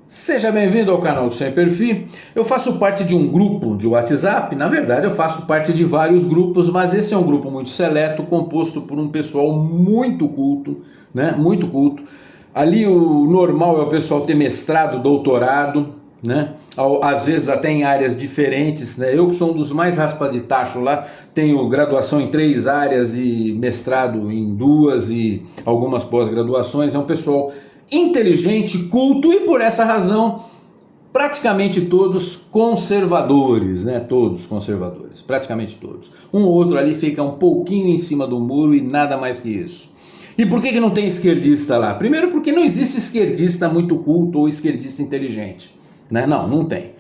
Seja bem-vindo ao canal do Sem Perfil. Eu faço parte de um grupo de WhatsApp. Na verdade, eu faço parte de vários grupos, mas esse é um grupo muito seleto, composto por um pessoal muito culto, né? Muito culto. Ali o normal é o pessoal ter mestrado, doutorado, né? Às vezes até em áreas diferentes, né? Eu que sou um dos mais raspa de tacho lá, tenho graduação em 3 áreas e mestrado em 2 e algumas pós-graduações. É um pessoal inteligente, culto e por essa razão praticamente todos conservadores, né? Todos conservadores, praticamente todos. Um ou outro ali fica um pouquinho em cima do muro e nada mais que isso. E por que não tem esquerdista lá? Primeiro porque não existe esquerdista muito culto ou esquerdista inteligente, né? Não tem.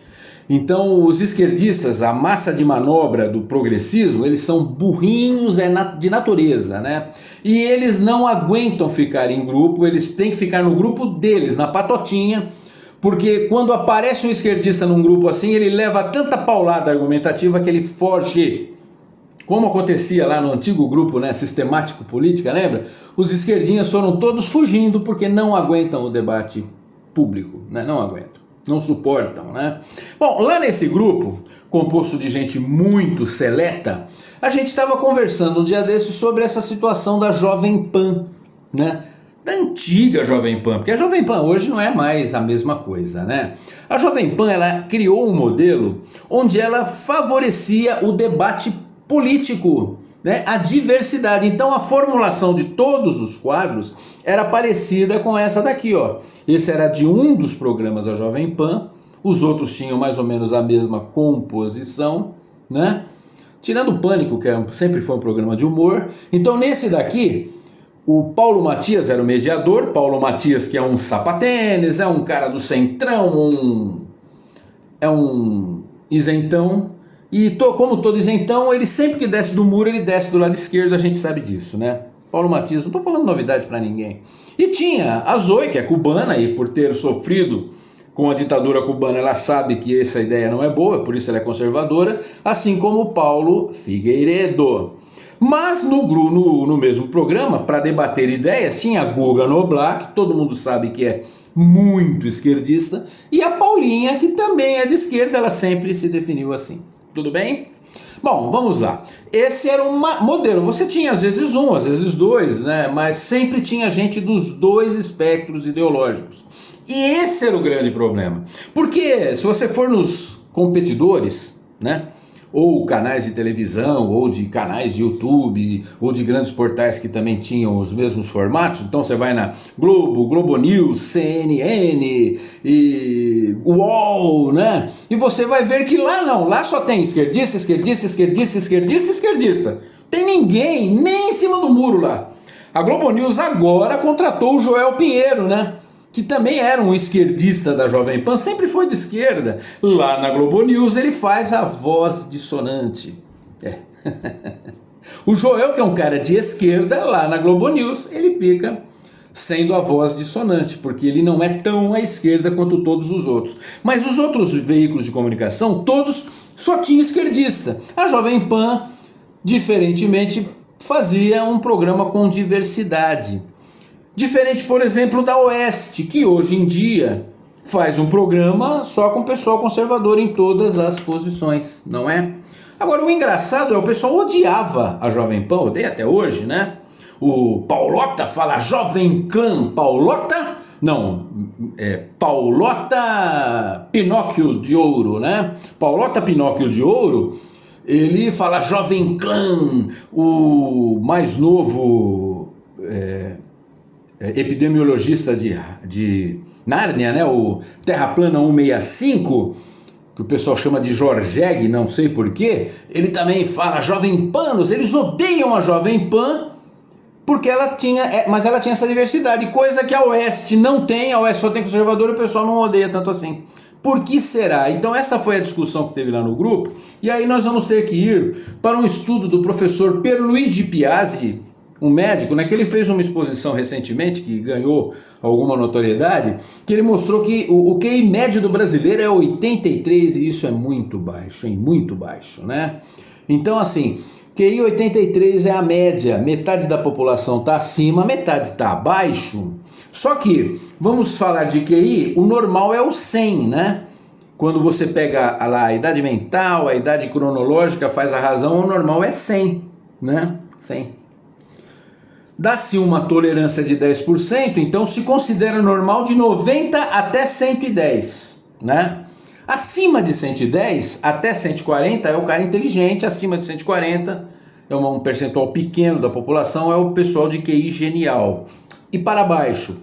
Então os esquerdistas, a massa de manobra do progressismo, eles são burrinhos de natureza, né? E eles não aguentam ficar em grupo, eles têm que ficar no grupo deles, na patotinha, porque quando aparece um esquerdista num grupo assim, ele leva tanta paulada argumentativa que ele foge. Como acontecia lá no antigo grupo, né, Sistemático Política, lembra? Os esquerdinhas foram todos fugindo porque não aguentam o debate público, né? Não aguentam, não suportam, né? Bom, lá nesse grupo, composto de gente muito seleta, a gente estava conversando um dia desses sobre essa situação da Jovem Pan, né? Da antiga Jovem Pan, porque a Jovem Pan hoje não é mais a mesma coisa, né? A Jovem Pan, ela criou um modelo onde ela favorecia o debate político, né? A diversidade. Então a formulação de todos os quadros era parecida com essa daqui, ó. Esse era de um dos programas da Jovem Pan, os outros tinham mais ou menos a mesma composição, né? Tirando o Pânico, que sempre foi um programa de humor. Então nesse daqui, o Paulo Matias era o mediador. Paulo Matias, que é um sapatênis, é um cara do centrão, é um isentão. E como todo isentão, ele sempre que desce do muro, ele desce do lado esquerdo, a gente sabe disso, né? Paulo Matias, não estou falando novidade para ninguém. E tinha a Zoe, que é cubana, e por ter sofrido com a ditadura cubana, ela sabe que essa ideia não é boa, por isso ela é conservadora, assim como o Paulo Figueiredo. Mas no mesmo programa, para debater ideias, tinha a Guga Noblar, que todo mundo sabe que é muito esquerdista, e a Paulinha, que também é de esquerda, ela sempre se definiu assim. Tudo bem? Bom, vamos lá. Esse era um modelo. Você tinha às vezes um, às vezes dois, né? Mas sempre tinha gente dos dois espectros ideológicos. E esse era o grande problema. Porque se você for nos competidores, né? Ou canais de televisão, ou de canais de YouTube, ou de grandes portais que também tinham os mesmos formatos. Então você vai na Globo, Globo News, CNN e UOL, né? E você vai ver que lá não, lá só tem esquerdista, esquerdista, esquerdista, esquerdista, esquerdista. Tem ninguém, nem em cima do muro lá. A Globo News agora contratou o Joel Pinheiro, né? Que também era um esquerdista da Jovem Pan, sempre foi de esquerda. Lá na Globo News ele faz a voz dissonante. É. O Joel, que é um cara de esquerda, lá na Globo News ele fica sendo a voz dissonante, porque ele não é tão à esquerda quanto todos os outros. Mas os outros veículos de comunicação, todos só tinham esquerdista. A Jovem Pan, diferentemente, fazia um programa com diversidade. Diferente, por exemplo, da Oeste, que hoje em dia faz um programa só com pessoal conservador em todas as posições, não é? Agora, o engraçado é o pessoal odiava a Jovem Pan, odeia até hoje, né? O Paulota fala Jovem Clã, Paulota... Não, é Paulota Pinóquio de Ouro, né? Paulota Pinóquio de Ouro, ele fala Jovem Clã, o mais novo... epidemiologista de Nárnia, né? O Terra Plana 165, que o pessoal chama de Jorgeg, não sei porquê, ele também fala Jovem Panos, eles odeiam a Jovem Pan, porque ela tinha, mas ela tinha essa diversidade, coisa que a Oeste não tem, a Oeste só tem conservador e o pessoal não odeia tanto assim. Por que será? Então essa foi a discussão que teve lá no grupo, e aí nós vamos ter que ir para um estudo do professor Pierluigi Piazzi, um médico, né, que ele fez uma exposição recentemente, que ganhou alguma notoriedade, que ele mostrou que o QI médio do brasileiro é 83, e isso é muito baixo, hein? Muito baixo, né? Então, assim, QI 83 é a média, metade da população está acima, metade está abaixo. Só que, vamos falar de QI, o normal é o 100, né? Quando você pega lá a idade mental, a idade cronológica, faz a razão, o normal é 100, né? 100. Dá-se uma tolerância de 10%, então se considera normal de 90 até 110, né? Acima de 110 até 140 é o cara inteligente, acima de 140 é um percentual pequeno da população, é o pessoal de QI genial. E para baixo,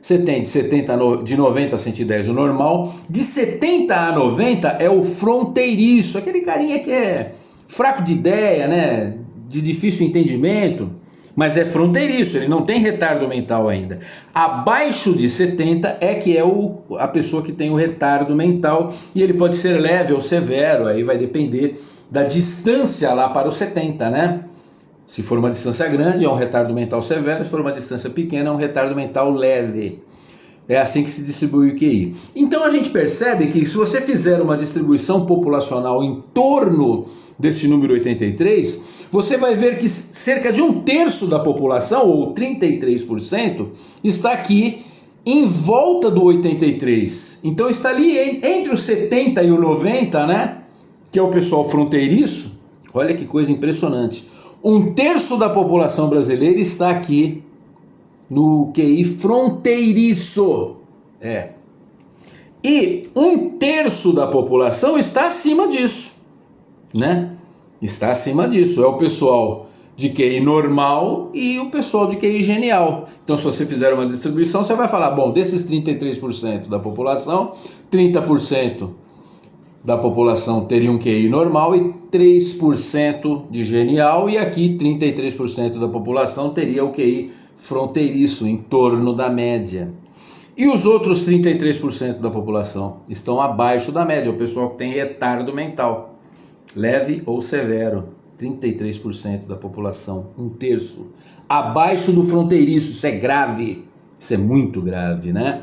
você tem de 90 a 110 o normal, de 70 a 90 é o fronteiriço, aquele carinha que é fraco de ideia, né? De difícil entendimento, mas é fronteiriço, ele não tem retardo mental ainda. Abaixo de 70 é que é a pessoa que tem o retardo mental, e ele pode ser leve ou severo, aí vai depender da distância lá para o 70, né? Se for uma distância grande, é um retardo mental severo, se for uma distância pequena, é um retardo mental leve. É assim que se distribui o QI. Então a gente percebe que se você fizer uma distribuição populacional em torno desse número 83, você vai ver que cerca de 1/3 da população, ou 33%, está aqui em volta do 83. Então está ali entre os 70 e o 90, né? Que é o pessoal fronteiriço. Olha que coisa impressionante. 1/3 da população brasileira está aqui no QI fronteiriço. E 1/3 da população está acima disso, né? Está acima disso. É o pessoal de QI normal e o pessoal de QI genial. Então, se você fizer uma distribuição, você vai falar, bom, desses 33% da população, 30% da população teria um QI normal e 3% de genial, e aqui 33% da população teria o QI fronteiriço, em torno da média. E os outros 33% da população estão abaixo da média, o pessoal que tem retardo mental, leve ou severo. 33% da população, 1/3, abaixo do fronteiriço. Isso é grave, isso é muito grave, né?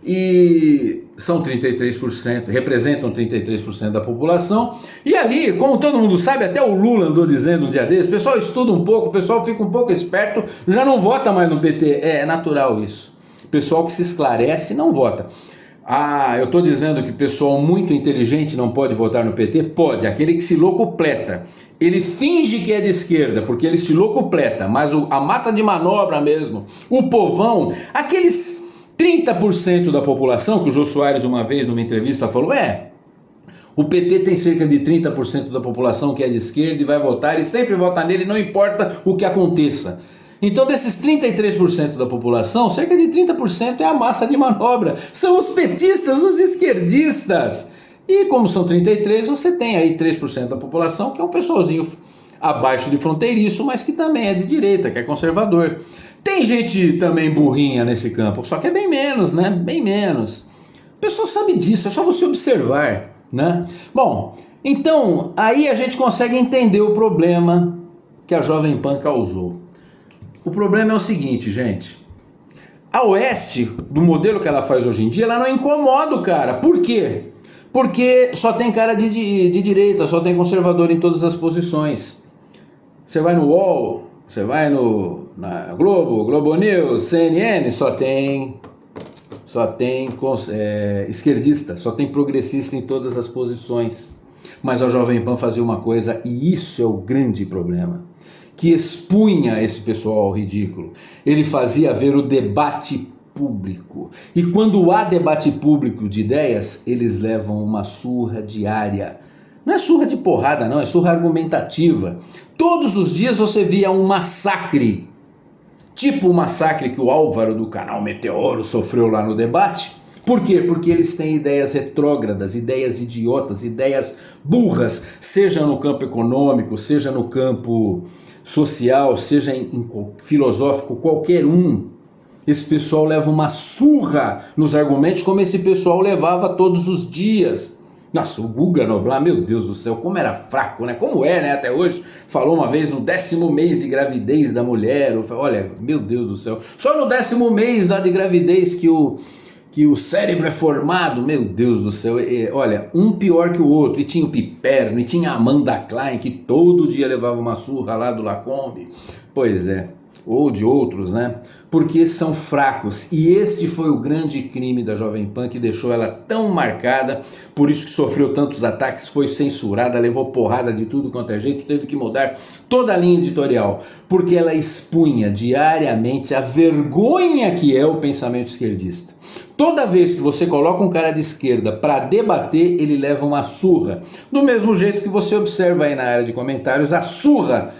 E são 33%, representam 33% da população. E ali, como todo mundo sabe, até o Lula andou dizendo um dia desses, o pessoal estuda um pouco, o pessoal fica um pouco esperto, já não vota mais no PT. É natural isso. O pessoal que se esclarece não vota. Ah, eu estou dizendo que o pessoal muito inteligente não pode votar no PT? Pode, aquele que se locupleta. Ele finge que é de esquerda, porque ele se locupleta, mas a massa de manobra mesmo, o povão, aqueles 30% da população, que o Jô Soares uma vez numa entrevista falou, o PT tem cerca de 30% da população que é de esquerda e vai votar, e sempre vota nele, não importa o que aconteça. Então desses 33% da população, cerca de 30% é a massa de manobra, são os petistas, os esquerdistas. E como são 33%, você tem aí 3% da população, que é um pessoalzinho abaixo de fronteiriço, mas que também é de direita, que é conservador. Tem gente também burrinha nesse campo, só que é bem menos, né? Bem menos. O pessoal sabe disso, é só você observar, né? Bom, então aí a gente consegue entender o problema que a Jovem Pan causou. O problema é o seguinte, gente. A Oeste, do modelo que ela faz hoje em dia, ela não incomoda o cara. Por quê? Porque só tem cara de direita, só tem conservador em todas as posições. Você vai no UOL, você vai na Globo News, CNN, só tem esquerdista, só tem progressista em todas as posições. Mas a Jovem Pan fazia uma coisa, e isso é o grande problema, que expunha esse pessoal ao ridículo. Ele fazia ver o debate público. E quando há debate público de ideias, eles levam uma surra diária. Não é surra de porrada, não, é surra argumentativa. Todos os dias você via um massacre, tipo o massacre que o Álvaro do canal Meteoro sofreu lá no debate. Por quê? Porque eles têm ideias retrógradas, ideias idiotas, ideias burras, seja no campo econômico, seja no campo social, seja em filosófico, qualquer um. Esse pessoal leva uma surra nos argumentos, como esse pessoal levava todos os dias. Nossa, o Guga Noblar, meu Deus do céu, como era fraco, né? Como é, né? Até hoje, falou uma vez no 10º mês de gravidez da mulher. Olha, meu Deus do céu, só no 10º mês lá de gravidez que o cérebro é formado, meu Deus do céu, olha, um pior que o outro. E tinha o Piperno, e tinha a Amanda Klein, que todo dia levava uma surra lá do Lacombe. Pois é, ou de outros, né? porque são fracos. E este foi o grande crime da Jovem Pan que deixou ela tão marcada, por isso que sofreu tantos ataques, foi censurada, levou porrada de tudo quanto é jeito, teve que mudar toda a linha editorial, porque ela expunha diariamente a vergonha que é o pensamento esquerdista. Toda vez que você coloca um cara de esquerda para debater, ele leva uma surra. Do mesmo jeito que você observa aí na área de comentários a surra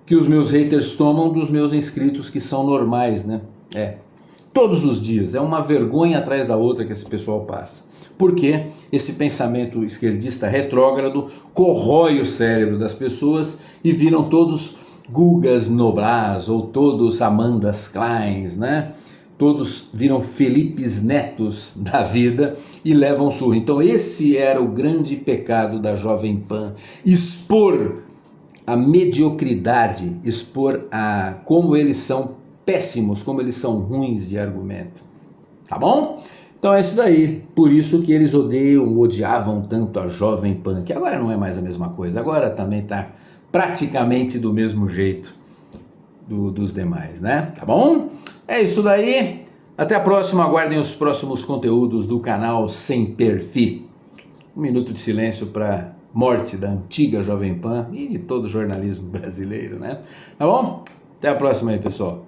que os meus haters tomam dos meus inscritos que são normais, né? Todos os dias, é uma vergonha atrás da outra que esse pessoal passa. Porque esse pensamento esquerdista retrógrado corrói o cérebro das pessoas e viram todos Gugas Noblas ou todos Amandas Kleins, né? Todos viram Felipes Netos da vida e levam surra. Então esse era o grande pecado da Jovem Pan, expor a mediocridade, expor como eles são péssimos, como eles são ruins de argumento. Tá bom? Então é isso daí. Por isso que eles odiavam tanto a Jovem Pan, que agora não é mais a mesma coisa. Agora também tá praticamente do mesmo jeito dos demais, né? Tá bom? É isso daí. Até a próxima. Aguardem os próximos conteúdos do canal Sem Perfil. Um minuto de silêncio para morte da antiga Jovem Pan e de todo o jornalismo brasileiro, né? Tá bom? Até a próxima aí, pessoal.